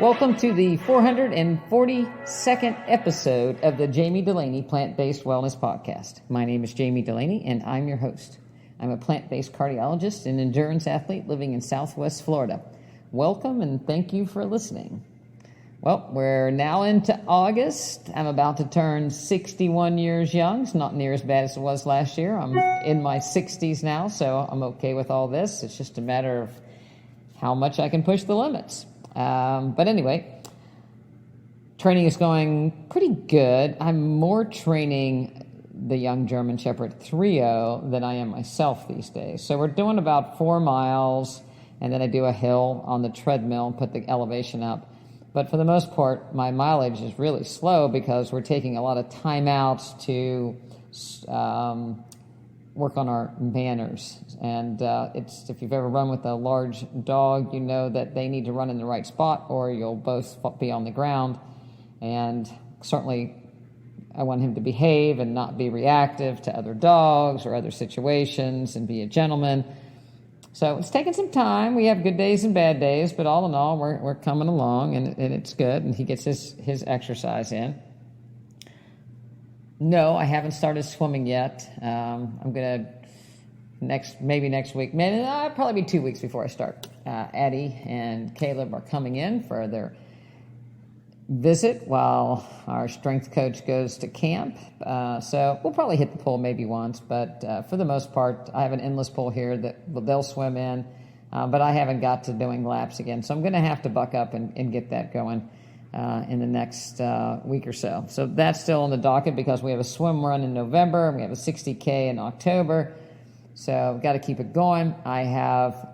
Welcome to the 442nd episode of the Jami Dulaney Plant-Based Wellness Podcast. My name is Jami Dulaney, and I'm your host. I'm a plant-based cardiologist and endurance athlete living in Southwest Florida. Welcome, and thank you for listening. Well, we're now into August. I'm about to turn 61 years young. It's not near as bad as it was last year. I'm in my 60s now, so I'm okay with all this. It's just a matter of how much I can push the limits. But anyway, training is going pretty good. I'm more training the young German Shepherd 3.0 than I am myself these days. So we're doing about 4 miles, and then I do a hill on the treadmill and put the elevation up. But for the most part, my mileage is really slow because we're taking a lot of time outs to work on our manners. And it's if you've ever run with a large dog, you know that they need to run in the right spot or you'll both be on the ground. And certainly I want him to behave and not be reactive to other dogs or other situations and be a gentleman. So it's taken some time. We have good days and bad days, but all in all, we're coming along, and it's good, and he gets his exercise in. No, I haven't started swimming yet. I'm going to maybe next week. Probably be 2 weeks before I start. Addie and Caleb are coming in for their visit while our strength coach goes to camp. So we'll probably hit the pool maybe once, but for the most part, I have an endless pool here that they'll swim in, but I haven't got to doing laps again. So I'm going to have to buck up and get that going in the next week or so. So that's still on the docket because we have a swim run in November and we have a 60K in October. So we've got to keep it going. I have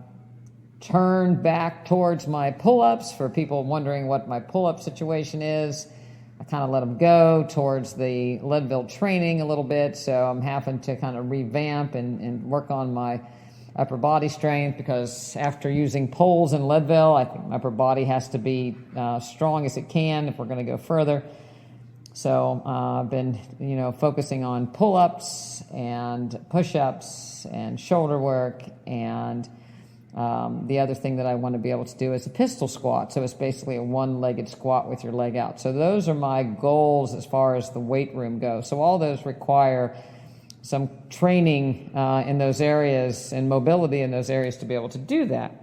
turned back towards my pull-ups for people wondering what my pull-up situation is. I kind of let them go towards the Leadville training a little bit, so I'm having to kind of revamp and work on my upper body strength because after using poles in Leadville, I think my upper body has to be strong as it can if we're going to go further. So I've been, focusing on pull-ups and push-ups and shoulder work, and the other thing that I want to be able to do is a pistol squat. So it's basically a one-legged squat with your leg out. So those are my goals as far as the weight room goes. So all those require some training in those areas and mobility in those areas to be able to do that.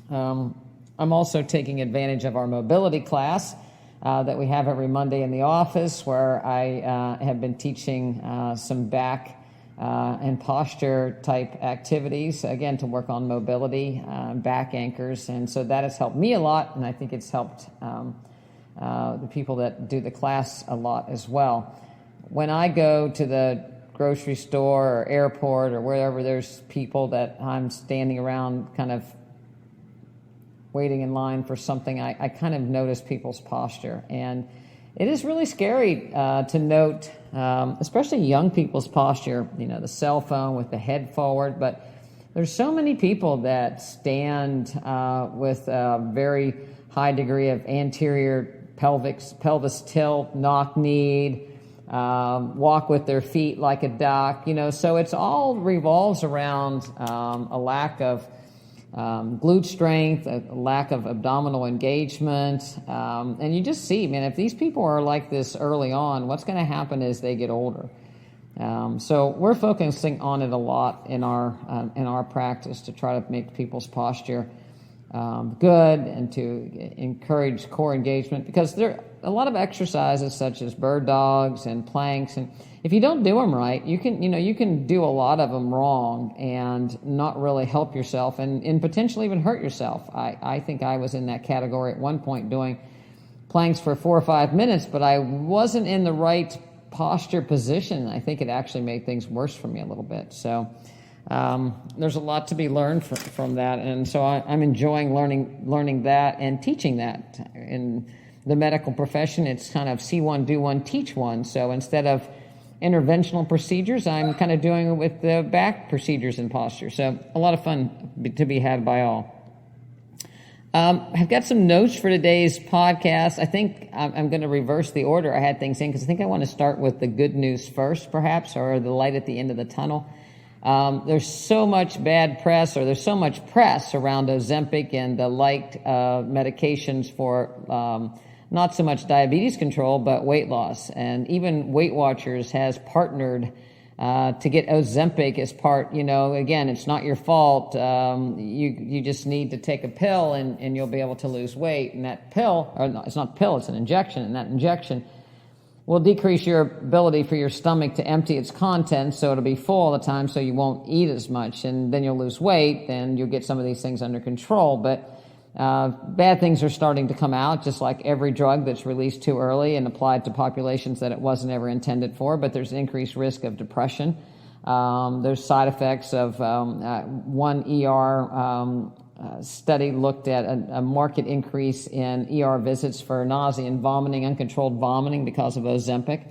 I'm also taking advantage of our mobility class that we have every Monday in the office, where I have been teaching some back and posture type activities, again, to work on mobility, back anchors. And so that has helped me a lot, and I think it's helped the people that do the class a lot as well. When I go to the grocery store or airport or wherever there's people that I'm standing around kind of waiting in line for something, I kind of notice people's posture. And it is really scary to note, especially young people's posture, the cell phone with the head forward. But there's so many people that stand with a very high degree of anterior pelvis tilt, knock-kneed, walk with their feet like a duck, so it's all revolves around a lack of glute strength, a lack of abdominal engagement, and you just see, if these people are like this early on, what's going to happen is they get older. So we're focusing on it a lot in our practice to try to make people's posture good and to encourage core engagement, because there are a lot of exercises such as bird dogs and planks, and if you don't do them right, you can do a lot of them wrong and not really help yourself and potentially even hurt yourself. I think I was in that category at one point, doing planks for 4 or 5 minutes, but I wasn't in the right posture position. I think it actually made things worse for me a little bit. So there's a lot to be learned from that, and so I'm enjoying learning that and teaching that. In the medical profession, it's kind of see one, do one, teach one. So instead of interventional procedures, I'm kind of doing it with the back procedures and posture. So a lot of fun to be had by all. I've got some notes for today's podcast. I think I'm going to reverse the order I had things in, because I think I want to start with the good news first, perhaps, or the light at the end of the tunnel. There's so much bad press, or there's so much press around Ozempic and the like medications for not so much diabetes control, but weight loss. And even Weight Watchers has partnered to get Ozempic as part, again, it's not your fault. You just need to take a pill and you'll be able to lose weight. And that pill, or no, it's not a pill, it's an injection. And that injection will decrease your ability for your stomach to empty its contents, so it'll be full all the time, so you won't eat as much. And then you'll lose weight, and you'll get some of these things under control. But bad things are starting to come out, just like every drug that's released too early and applied to populations that it wasn't ever intended for. But there's increased risk of depression. There's side effects of one ER study looked at a marked increase in ER visits for nausea and vomiting, uncontrolled vomiting because of Ozempic.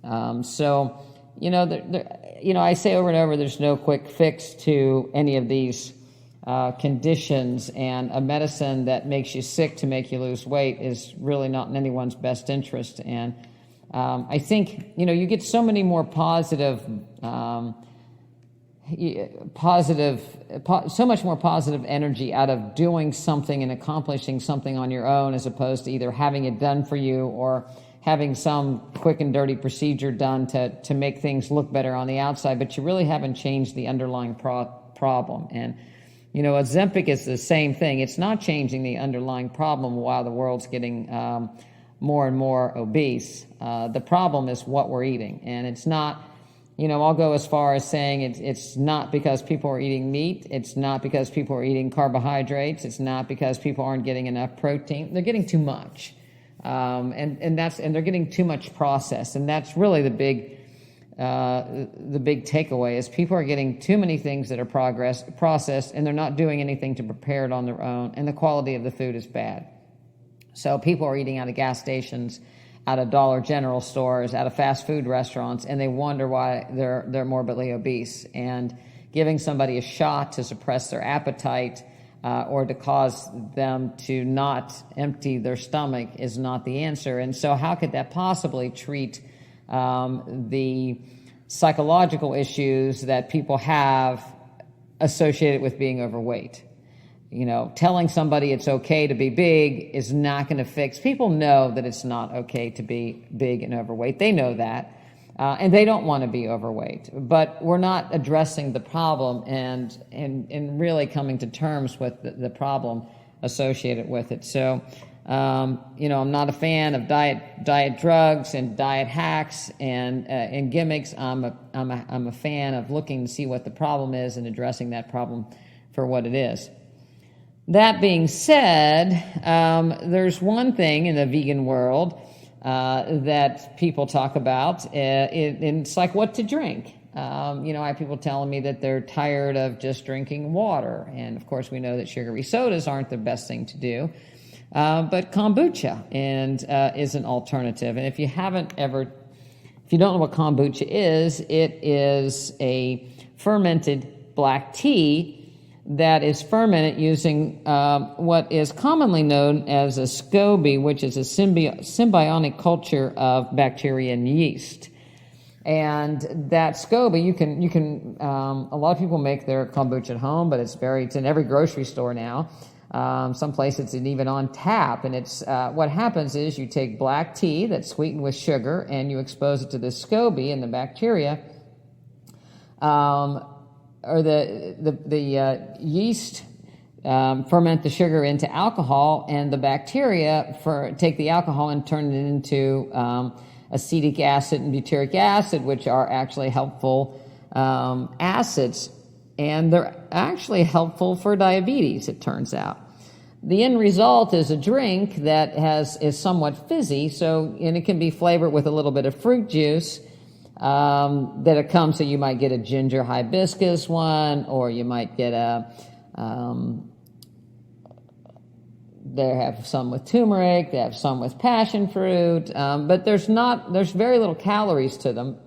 I say over and over, there's no quick fix to any of these conditions, and a medicine that makes you sick to make you lose weight is really not in anyone's best interest. And I think, you get so many more so much more positive energy out of doing something and accomplishing something on your own, as opposed to either having it done for you or having some quick and dirty procedure done to make things look better on the outside, but you really haven't changed the underlying problem. And Ozempic is the same thing. It's not changing the underlying problem while the world's getting more and more obese. The problem is what we're eating. And it's not, I'll go as far as saying it's not because people are eating meat. It's not because people are eating carbohydrates. It's not because people aren't getting enough protein. They're getting too much. And they're getting too much processed. And that's really the big takeaway is people are getting too many things that are processed, and they're not doing anything to prepare it on their own, and the quality of the food is bad. So people are eating out of gas stations, out of Dollar General stores, out of fast food restaurants, and they wonder why they're morbidly obese. And giving somebody a shot to suppress their appetite or to cause them to not empty their stomach is not the answer. And so how could that possibly treat the psychological issues that people have associated with being overweight? Telling somebody it's okay to be big is not going to fix. People know that it's not okay to be big and overweight. They know that, and they don't want to be overweight. But we're not addressing the problem and really coming to terms with the problem associated with it. So, I'm not a fan of diet drugs and diet hacks and gimmicks. I'm a fan of looking to see what the problem is and addressing that problem for what it is. That being said, there's one thing in the vegan world that people talk about, and it's like what to drink. I have people telling me that they're tired of just drinking water, and of course we know that sugary sodas aren't the best thing to do. But kombucha is an alternative. And if you don't know what kombucha is, it is a fermented black tea that is fermented using what is commonly known as a SCOBY, which is a symbiotic culture of bacteria and yeast. And that SCOBY, you can a lot of people make their kombucha at home, but it's in every grocery store now. Some places it's even on tap, and it's what happens is you take black tea that's sweetened with sugar and you expose it to the SCOBY, and the bacteria or the yeast ferment the sugar into alcohol, and the bacteria take the alcohol and turn it into acetic acid and butyric acid, which are actually helpful acids, and they're actually helpful for diabetes, it turns out. The end result is a drink that is somewhat fizzy, and it can be flavored with a little bit of fruit juice that it comes. So you might get a ginger hibiscus one, or you might get they have some with turmeric, they have some with passion fruit, but there's very little calories to them.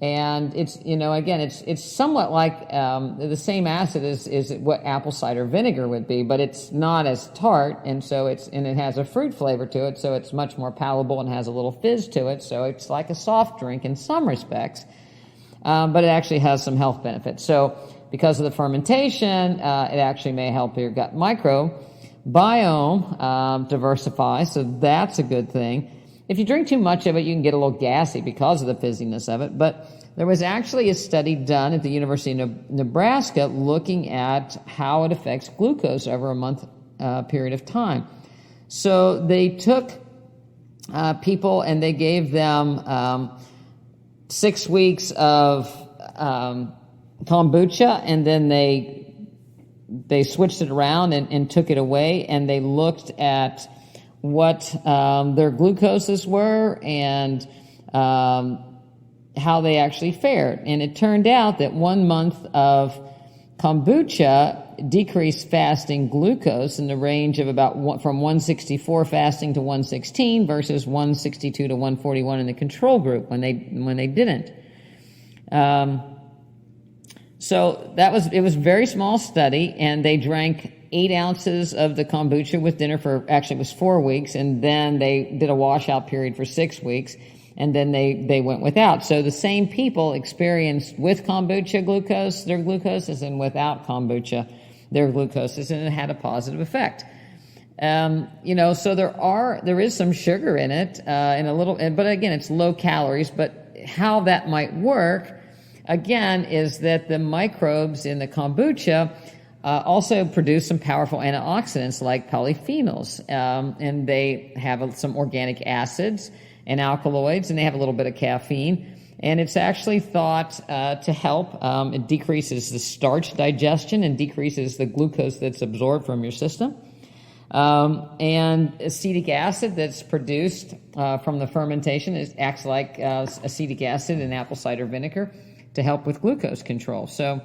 And it's, again, it's somewhat like the same acid as what apple cider vinegar would be, but it's not as tart, and it has a fruit flavor to it, so it's much more palatable and has a little fizz to it. So it's like a soft drink in some respects. but it actually has some health benefits. So because of the fermentation, it actually may help your gut microbiome diversify, so that's a good thing. If you drink too much of it, you can get a little gassy because of the fizziness of it, but there was actually a study done at the University of Nebraska looking at how it affects glucose over a month period of time. So they took people and they gave them 6 weeks of kombucha, and then they switched it around and took it away, and they looked at what their glucoses were and how they actually fared. And it turned out that 1 month of kombucha decreased fasting glucose in the range of from 164 fasting to 116 versus 162 to 141 in the control group when they didn't. So it was a very small study, and they drank 8 ounces of the kombucha with dinner actually it was 4 weeks, and then they did a washout period for 6 weeks, and then they went without. So the same people experienced with kombucha their glucoses, and without kombucha their glucoses, and it had a positive effect. So there is some sugar in it, but again, it's low calories. But how that might work, again, is that the microbes in the kombucha also produce some powerful antioxidants like polyphenols, and they have some organic acids and alkaloids, and they have a little bit of caffeine. And it's actually thought to help. It decreases the starch digestion and decreases the glucose that's absorbed from your system. And acetic acid that's produced from the fermentation acts like acetic acid in apple cider vinegar to help with glucose control. So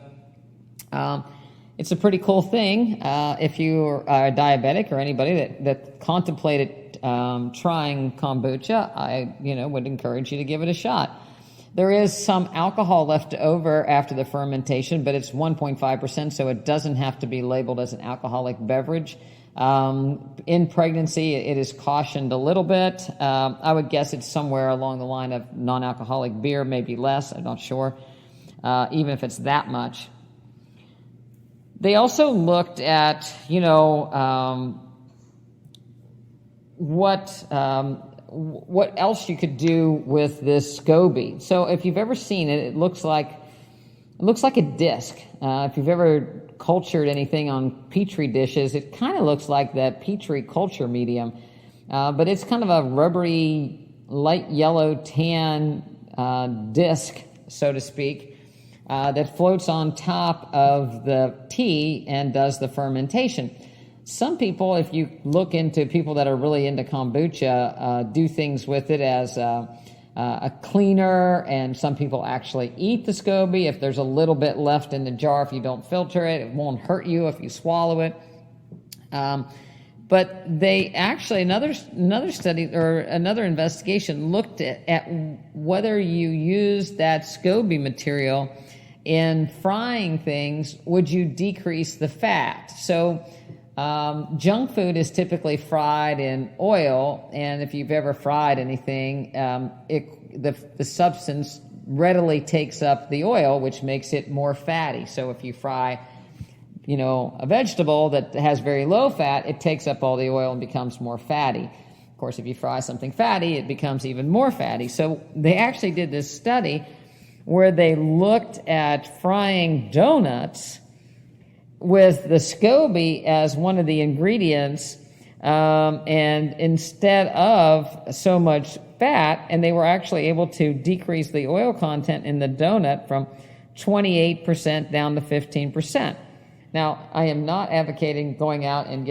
it's a pretty cool thing. If you're diabetic or anybody that contemplated trying kombucha, I would encourage you to give it a shot. There is some alcohol left over after the fermentation, but it's 1.5%, so it doesn't have to be labeled as an alcoholic beverage. In pregnancy, it is cautioned a little bit. I would guess it's somewhere along the line of non-alcoholic beer, maybe less, I'm not sure, even if it's that much. They also looked at, what else you could do with this SCOBY. So if you've ever seen it, it looks like a disc. If you've ever cultured anything on Petri dishes, it kind of looks like that Petri culture medium, but it's kind of a rubbery, light yellow tan disc, so to speak, that floats on top of the tea and does the fermentation. Some people, if you look into people that are really into kombucha, do things with it as a cleaner, and some people actually eat the SCOBY. If there's a little bit left in the jar, if you don't filter it, it won't hurt you if you swallow it. But they actually, another study or another investigation looked at whether you use that SCOBY material in frying things, would you decrease the fat? So junk food is typically fried in oil, and if you've ever fried anything, the substance readily takes up the oil, which makes it more fatty. So if you fry, a vegetable that has very low fat, it takes up all the oil and becomes more fatty. Of course, if you fry something fatty, it becomes even more fatty. So they actually did this study where they looked at frying donuts with the SCOBY as one of the ingredients, and instead of so much fat, and they were actually able to decrease the oil content in the donut from 28% down to 15%. Now, I am not advocating going out and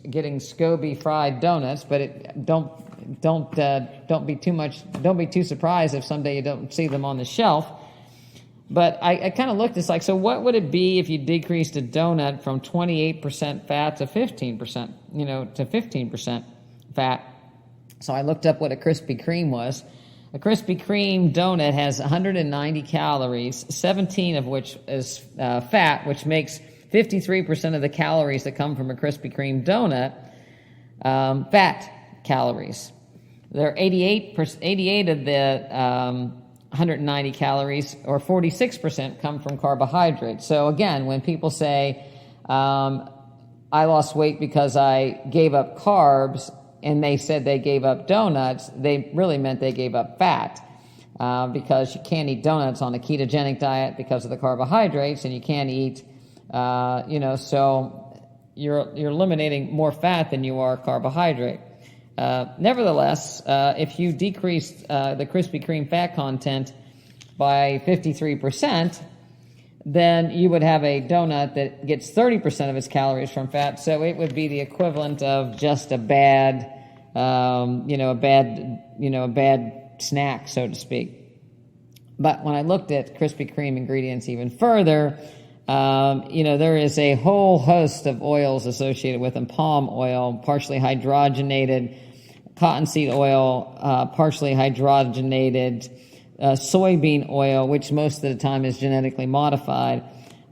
getting SCOBY fried donuts, but don't be too surprised if someday you don't see them on the shelf. But I kind of looked, it's like, so what would it be if you decreased a donut from 28% fat to 15%, to 15% fat? So I looked up what a Krispy Kreme was. A Krispy Kreme donut has 190 calories, 17 of which is fat, which makes 53% of the calories that come from a Krispy Kreme donut fat calories. There are 88 of the 190 calories, or 46% come from carbohydrates. So again, when people say, I lost weight because I gave up carbs, and they said they gave up donuts, they really meant they gave up fat, because you can't eat donuts on a ketogenic diet because of the carbohydrates, and you can't eat, so you're eliminating more fat than you are carbohydrate. Nevertheless, if you decrease the Krispy Kreme fat content by 53%, then you would have a donut that gets 30% of its calories from fat. So it would be the equivalent of just a bad snack, so to speak. But when I looked at Krispy Kreme ingredients even further, there is a whole host of oils associated with them: palm oil, partially hydrogenated, cottonseed oil, partially hydrogenated, soybean oil, which most of the time is genetically modified,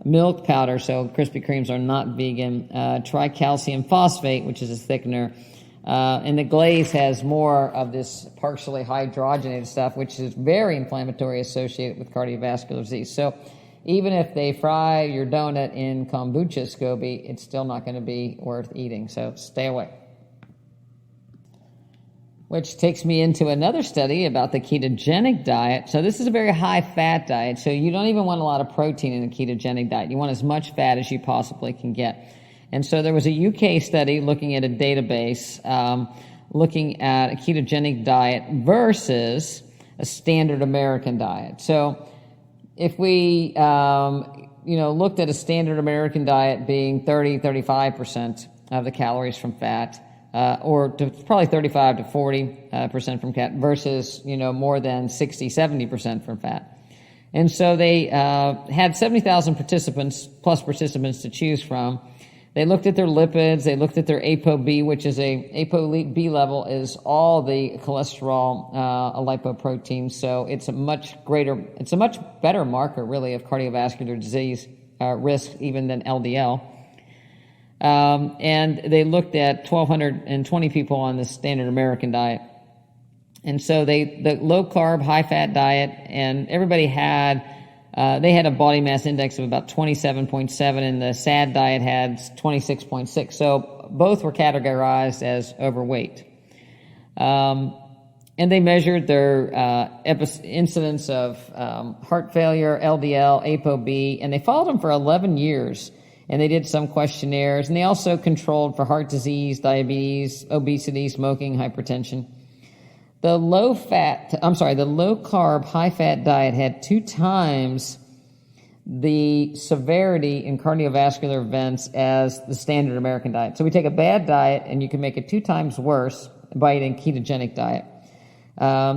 milk powder, so Krispy Kremes are not vegan, tricalcium phosphate, which is a thickener, and the glaze has more of this partially hydrogenated stuff, which is very inflammatory, associated with cardiovascular disease. So even if they fry your donut in kombucha SCOBY, it's still not going to be worth eating, so stay away. Which takes me into another study about the ketogenic diet. So this is a very high-fat diet, so you don't even want a lot of protein in a ketogenic diet. You want as much fat as you possibly can get. And so there was a UK study looking at a database, looking at a ketogenic diet versus a standard American diet. So if we, looked at a standard American diet being 35% of the calories from fat, or probably 35 to 40% from fat, versus, more than 60-70% from fat. And so they had 70,000 participants to choose from. They looked at their lipids, they looked at their ApoB, which is ApoB level is all the cholesterol, lipoprotein. So it's a much better marker really of cardiovascular disease risk even than LDL. And they looked at 1,220 people on the standard American diet. And so the low carb, high fat diet, and everybody had a body mass index of about 27.7, and the SAD diet had 26.6. So both were categorized as overweight. And they measured their incidence of heart failure, LDL, ApoB, and they followed them for 11 years. And they did some questionnaires, and they also controlled for heart disease, diabetes, obesity, smoking, hypertension. The low carb, high fat diet had 2 times the severity in cardiovascular events as the standard American diet. So we take a bad diet and you can make it 2 times worse by eating a ketogenic diet.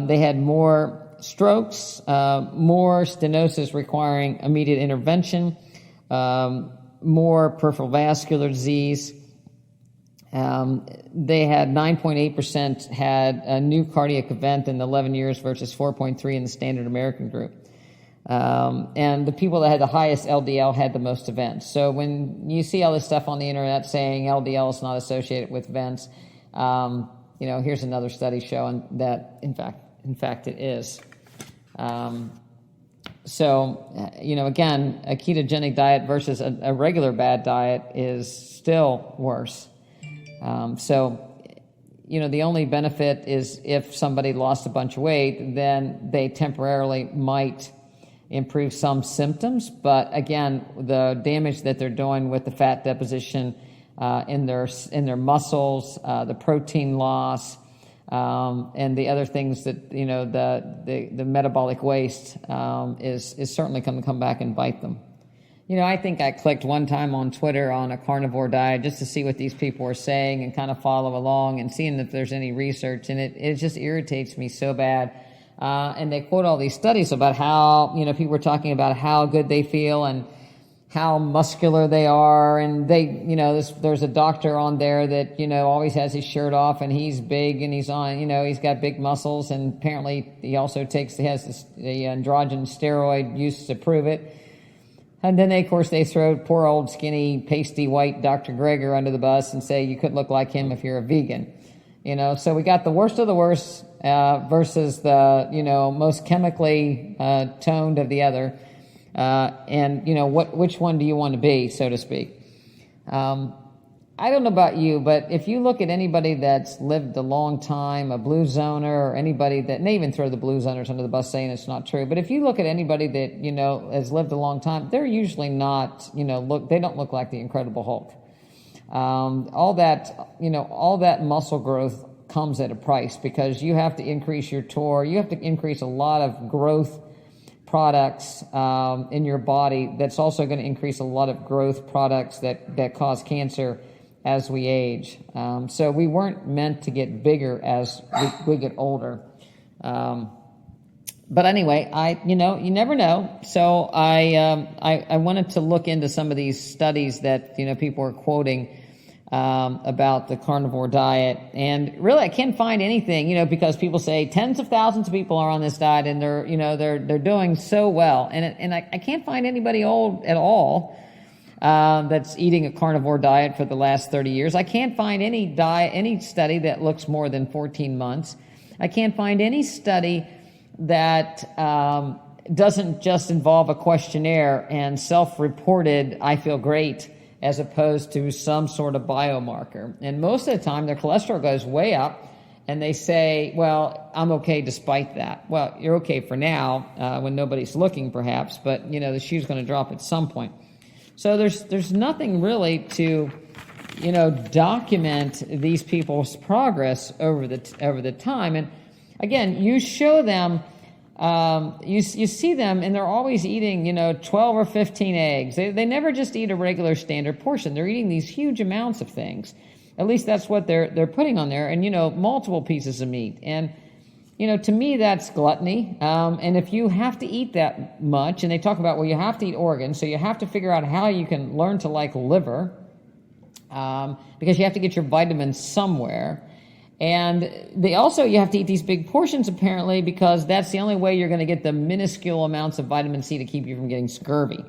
They had more strokes, more stenosis requiring immediate intervention, more peripheral vascular disease. They had 9.8% had a new cardiac event in the 11 years versus 4.3 in the standard American group. And the people that had the highest LDL had the most events. So when you see all this stuff on the internet saying LDL is not associated with events, here's another study showing that in fact it is. Again, a ketogenic diet versus a regular bad diet is still worse. The only benefit is if somebody lost a bunch of weight, then they temporarily might improve some symptoms. But again, the damage that they're doing with the fat deposition in their muscles, the protein loss, and the other things that the metabolic waste is certainly going to come back and bite them. I think I clicked one time on Twitter on a carnivore diet just to see what these people were saying and kind of follow along and seeing if there's any research, and it just irritates me so bad. And they quote all these studies about how people were talking about how good they feel and how muscular they are, and there's a doctor on there that always has his shirt off, and he's big, and he's got big muscles, and apparently he also has the androgen steroid use to prove it. And then of course they throw poor old skinny pasty white Dr. Greger under the bus and say you could look like him if you're a vegan. So we got the worst of the worst versus the, most chemically toned of the other. And, which one do you want to be, so to speak? I don't know about you, but if you look at anybody that's lived a long time, a blue zoner, or anybody that, and they even throw the blue zoners under the bus saying it's not true, but if you look at anybody that, has lived a long time, they're usually not, they don't look like the Incredible Hulk. All that muscle growth comes at a price, because you have to increase your TOR, you have to increase a lot of growth products in your body. That's also going to increase a lot of growth products that cause cancer as we age. So we weren't meant to get bigger as we get older. But anyway, you never know. So I wanted to look into some of these studies that, people are quoting about the carnivore diet. And really, I can't find anything, because people say tens of thousands of people are on this diet and they're doing so well. And I can't find anybody old at all that's eating a carnivore diet for the last 30 years. I can't find any study that looks more than 14 months. I can't find any study that doesn't just involve a questionnaire and self-reported, I feel great, as opposed to some sort of biomarker. And most of the time, their cholesterol goes way up, and they say, well, I'm okay despite that. Well, you're okay for now, when nobody's looking, perhaps, but, the shoe's going to drop at some point. So there's nothing really to, document these people's progress over the time. And again, you show them, you see them, and they're always eating, 12 or 15 eggs. They never just eat a regular standard portion. They're eating these huge amounts of things. At least that's what they're putting on there, and multiple pieces of meat. And to me, that's gluttony. And if you have to eat that much, and they talk about, well, you have to eat organs, so you have to figure out how you can learn to like liver, because you have to get your vitamins somewhere. And you have to eat these big portions, apparently, because that's the only way you're going to get the minuscule amounts of vitamin C to keep you from getting scurvy.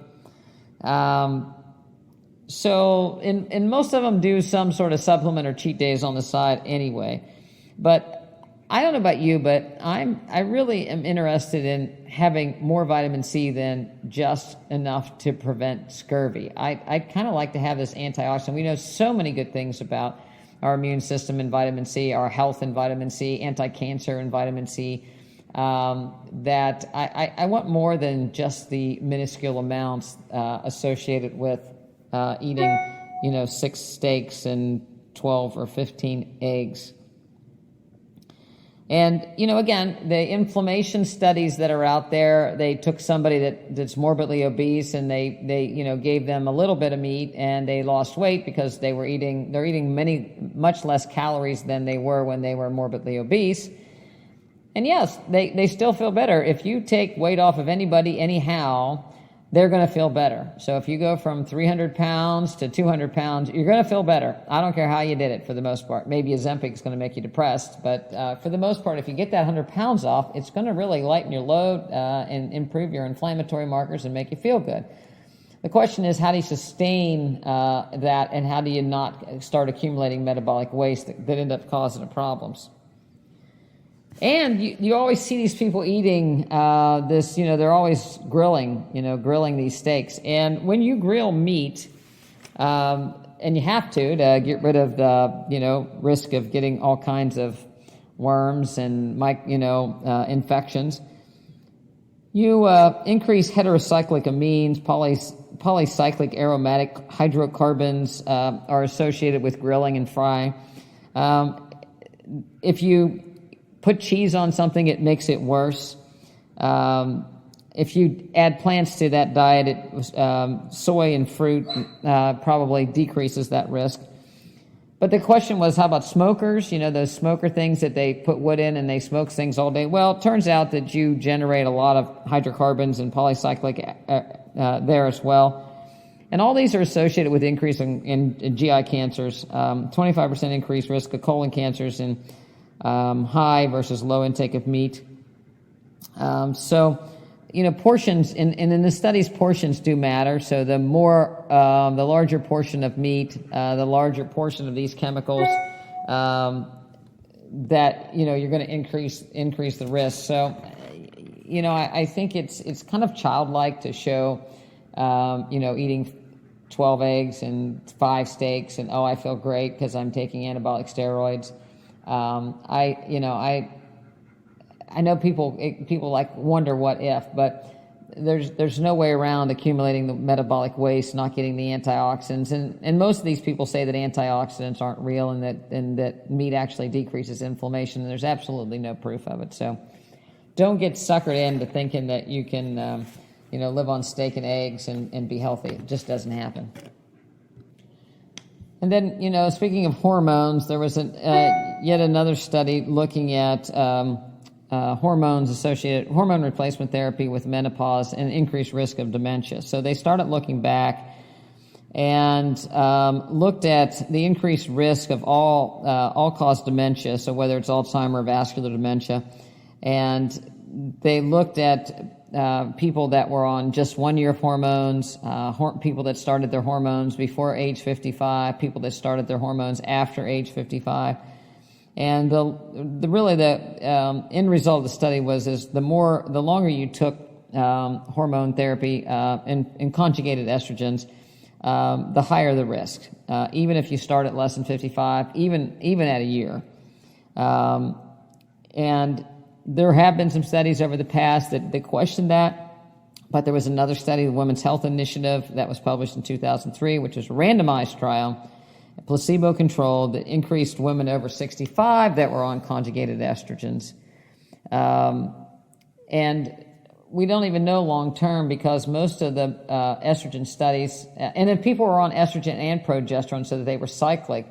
So most of them do some sort of supplement or cheat days on the side anyway. But I don't know about you, but I really am interested in having more vitamin C than just enough to prevent scurvy. I kind of like to have this antioxidant. We know so many good things about our immune system in vitamin C, our health in vitamin C, anti-cancer in vitamin C, that I want more than just the minuscule amounts associated with eating, 6 steaks and 12 or 15 eggs. And, again, the inflammation studies that are out there, they took somebody that's morbidly obese, and they gave them a little bit of meat, and they lost weight because they're eating much less calories than they were when they were morbidly obese. And yes, they still feel better. If you take weight off of anybody anyhow, they're going to feel better. So if you go from 300 pounds to 200 pounds, you're going to feel better. I don't care how you did it, for the most part. Maybe Ozempic is going to make you depressed, but for the most part, if you get that 100 pounds off, it's going to really lighten your load and improve your inflammatory markers and make you feel good. The question is, how do you sustain that, and how do you not start accumulating metabolic waste that end up causing the problems? And you always see these people eating this, they're always grilling these steaks. And when you grill meat, and you have to get rid of the, risk of getting all kinds of worms and, infections, you increase heterocyclic amines, polycyclic aromatic hydrocarbons are associated with grilling and fry. If you put cheese on something, it makes it worse. If you add plants to that diet, soy and fruit probably decreases that risk. But the question was, how about smokers? Those smoker things that they put wood in and they smoke things all day. Well, it turns out that you generate a lot of hydrocarbons and polycyclic there as well. And all these are associated with increase in GI cancers, 25% increased risk of colon cancers in high versus low intake of meat. Portions, and in the studies, portions do matter. So the larger portion of meat, the larger portion of these chemicals, that, you're going to increase the risk. So, I think it's kind of childlike to show, eating 12 eggs and 5 steaks and, I feel great because I'm taking anabolic steroids. I know people like wonder what if, but there's no way around accumulating the metabolic waste, not getting the antioxidants, and most of these people say that antioxidants aren't real and that meat actually decreases inflammation, and there's absolutely no proof of it. So don't get suckered into thinking that you can live on steak and eggs and be healthy. It just doesn't happen. And then, speaking of hormones, there was yet another study looking at hormone replacement therapy with menopause and increased risk of dementia. So they started looking back and looked at the increased risk of all-cause dementia, so whether it's Alzheimer's or vascular dementia. And they looked at people that were on just 1 year of hormones, people that started their hormones before age 55, people that started their hormones after age 55. And the end result of the study was the longer you took hormone therapy and conjugated estrogens, the higher the risk. Even if you start at less than 55, even at a year. And there have been some studies over the past that questioned that, but there was another study, the Women's Health Initiative, that was published in 2003, which was a randomized trial, placebo-controlled, that increased women over 65 that were on conjugated estrogens. And we don't even know long-term because most of the estrogen studies, and if people were on estrogen and progesterone so that they were cyclic,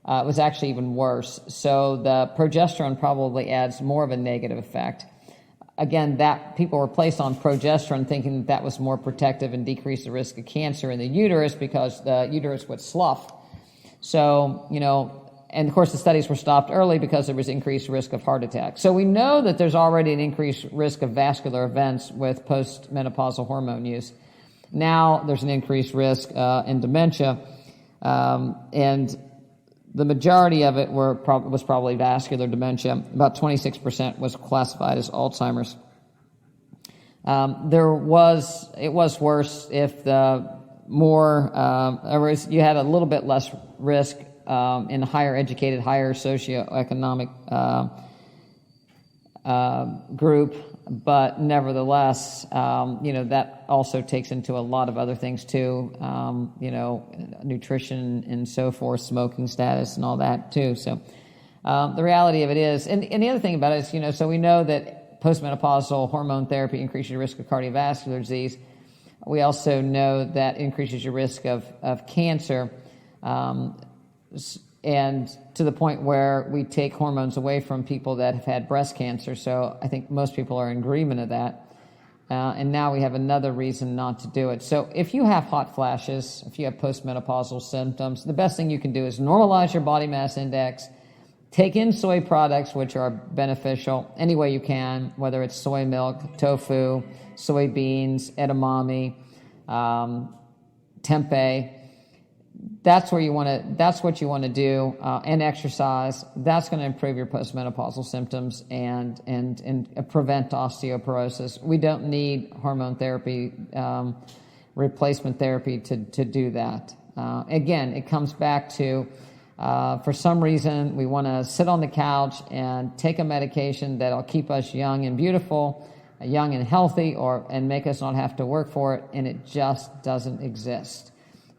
it was actually even worse. So the progesterone probably adds more of a negative effect. Again, that people were placed on progesterone thinking that was more protective and decreased the risk of cancer in the uterus because the uterus would slough. So, and of course the studies were stopped early because there was increased risk of heart attack. So we know that there's already an increased risk of vascular events with postmenopausal hormone use. Now there's an increased risk in dementia, and the majority of it was probably vascular dementia. About 26% was classified as Alzheimer's. It was worse if you had a little bit less risk in higher educated, higher socioeconomic group, but nevertheless, that also takes into a lot of other things too, nutrition and so forth, smoking status and all that too. So the reality of it is, and the other thing about it is, so we know that postmenopausal hormone therapy increases your risk of cardiovascular disease. We also know that increases your risk of cancer, and to the point where we take hormones away from people that have had breast cancer. So I think most people are in agreement of that. And now we have another reason not to do it. So if you have hot flashes, if you have postmenopausal symptoms, the best thing you can do is normalize your body mass index, take in soy products, which are beneficial any way you can, whether it's soy milk, tofu, soybeans, edamame, tempeh. That's what you want to do, and exercise. That's going to improve your postmenopausal symptoms and prevent osteoporosis. We don't need hormone therapy, replacement therapy to do that. Again, it comes back to, for some reason, we want to sit on the couch and take a medication that'll keep us young and beautiful, young and healthy, and make us not have to work for it, and it just doesn't exist.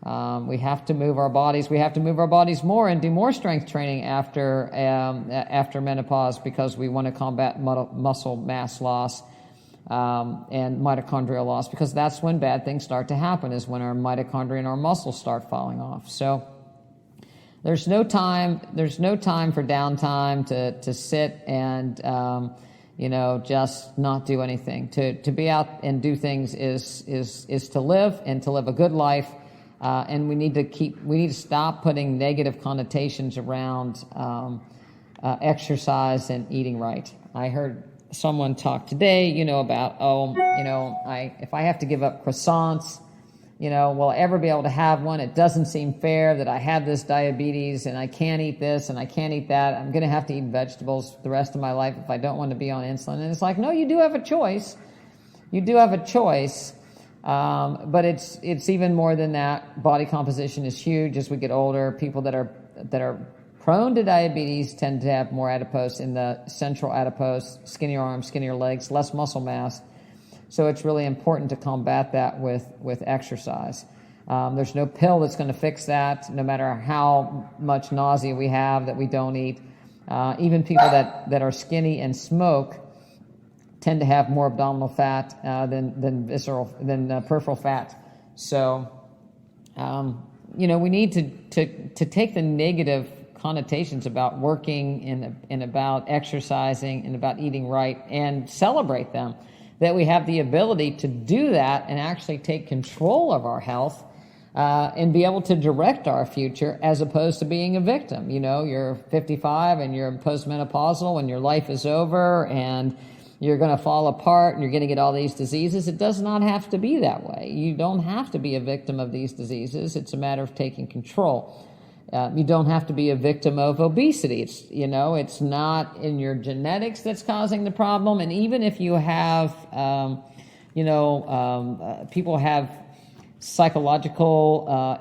We have to move our bodies. We have to move our bodies more and do more strength training after menopause because we want to combat muscle mass loss and mitochondrial loss, because that's when bad things start to happen, is when our mitochondria and our muscles start falling off. So there's no time for downtime to sit and just not do anything. To be out and do things is to live, and to live a good life. And we need to stop putting negative connotations around exercise and eating right. I heard someone talk today, about, if I have to give up croissants will I ever be able to have one? It doesn't seem fair that I have this diabetes and I can't eat this and I can't eat that. I'm going to have to eat vegetables the rest of my life if I don't want to be on insulin. And it's like, no, you do have a choice. You do have a choice. But it's even more than that. Body composition is huge as we get older. People that are prone to diabetes tend to have more adipose in the central adipose, skinnier arms, skinnier legs, less muscle mass. So it's really important to combat that with exercise. There's no pill that's going to fix that, no matter how much nausea we have that we don't eat. Even people that are skinny and smoke tend to have more abdominal fat than peripheral fat. So, we need to take the negative connotations about working and about exercising and about eating right and celebrate them. That we have the ability to do that and actually take control of our health and be able to direct our future as opposed to being a victim. You're 55 and you're postmenopausal and your life is over and you're going to fall apart and you're going to get all these diseases. It does not have to be that way. You don't have to be a victim of these diseases. It's a matter of taking control. You don't have to be a victim of obesity. It's not in your genetics that's causing the problem. And even if you have, people have psychological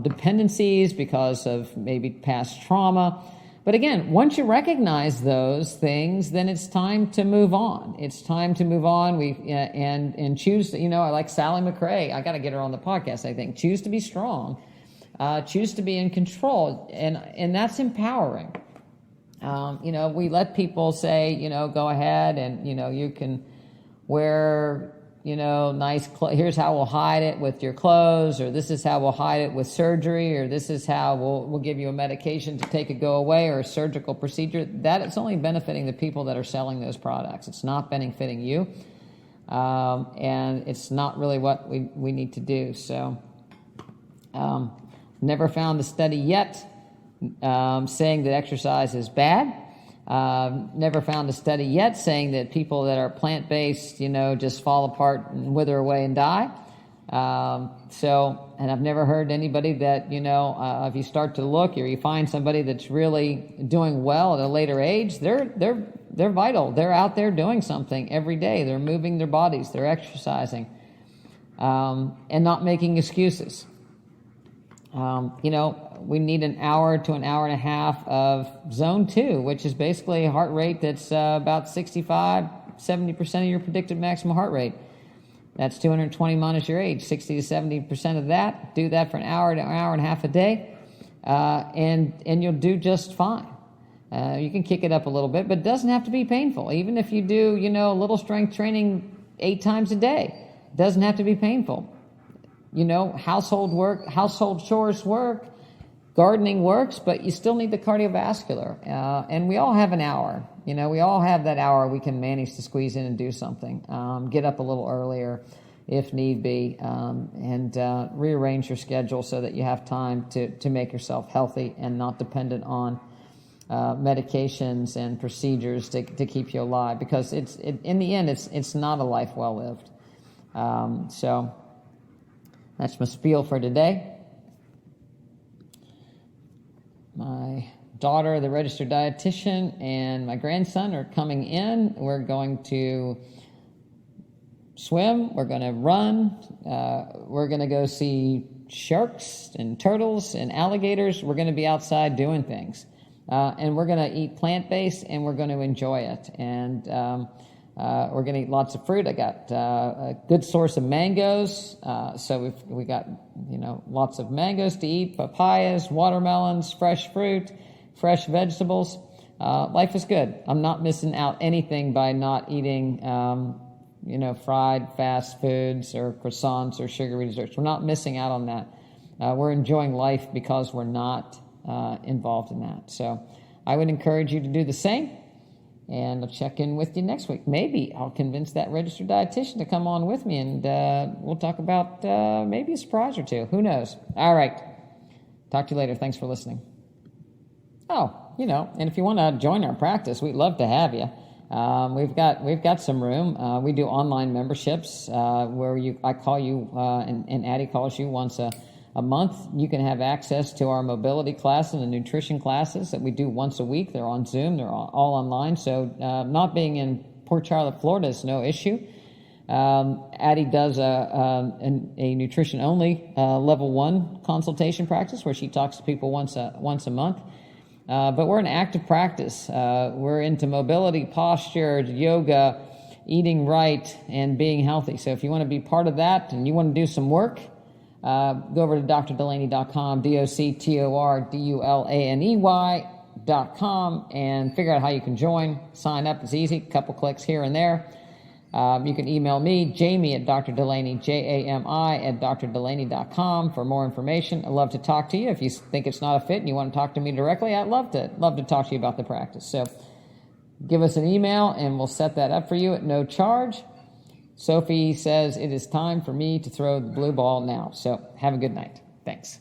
dependencies because of maybe past trauma. But again, once you recognize those things, then it's time to move on. It's time to move on. And choose. I like Sally McRae. I got to get her on the podcast. I think choose to be strong. Choose to be in control, and that's empowering. We let people say, go ahead and, you can wear, nice clothes. Here's how we'll hide it with your clothes, or this is how we'll hide it with surgery, or this is how we'll give you a medication to take it go away, or a surgical procedure. That it's only benefiting the people that are selling those products. It's not benefiting you, and it's not really what we need to do. So, never found a study yet saying that exercise is bad. Never found a study yet saying that people that are plant-based, just fall apart and wither away and die. And I've never heard anybody that, if you start to look or you find somebody that's really doing well at a later age, they're vital. They're out there doing something every day. They're moving their bodies. They're exercising, and not making excuses. We need an hour to an hour and a half of zone 2, which is basically a heart rate that's about 65-70% of your predicted maximum heart rate. That's 220 minus your age, 60 to 70% of that. Do that for an hour to an hour and a half a day, and you'll do just fine. You can kick it up a little bit, but it doesn't have to be painful. Even if you do, a little strength training 8 times a day, it doesn't have to be painful. Household work, household chores work, gardening works, but you still need the cardiovascular. And we all have an hour. We all have that hour we can manage to squeeze in and do something. Get up a little earlier if need be, and rearrange your schedule so that you have time to make yourself healthy and not dependent on medications and procedures to keep you alive. Because in the end, it's not a life well lived. So that's my spiel for today. My daughter, the registered dietitian, and my grandson are coming in. We're going to swim. We're going to run. We're going to go see sharks and turtles and alligators. We're going to be outside doing things. And we're going to eat plant-based, and we're going to enjoy it. And we're going to eat lots of fruit. I got a good source of mangoes. So we got, lots of mangoes to eat, papayas, watermelons, fresh fruit, fresh vegetables. Life is good. I'm not missing out anything by not eating, fried fast foods or croissants or sugary desserts. We're not missing out on that. We're enjoying life because we're not involved in that. So I would encourage you to do the same. And I'll check in with you next week. Maybe I'll convince that registered dietitian to come on with me, and we'll talk about maybe a surprise or two. Who knows? All right. Talk to you later. Thanks for listening. Oh, and if you want to join our practice, we'd love to have you. We've got some room. We do online memberships where I call you and Addie calls you once a month. You can have access to our mobility class and the nutrition classes that we do once a week. They're on Zoom. They're all online. So not being in Port Charlotte, Florida is no issue. Addie does a nutrition-only level 1 consultation practice where she talks to people once a month. But we're an active practice. We're into mobility, posture, yoga, eating right, and being healthy. So if you want to be part of that and you want to do some work, go over to drdulaney.com, DoctorDulaney.com, and figure out how you can join. Sign up is easy, a couple clicks here and there. You can email me, Jami at Dr. Dulaney, Jami at drdulaney.com for more information. I'd love to talk to you. If you think it's not a fit and you want to talk to me directly, I'd love to talk to you about the practice. So give us an email and we'll set that up for you at no charge. Sophie says it is time for me to throw the blue ball now. So have a good night. Thanks.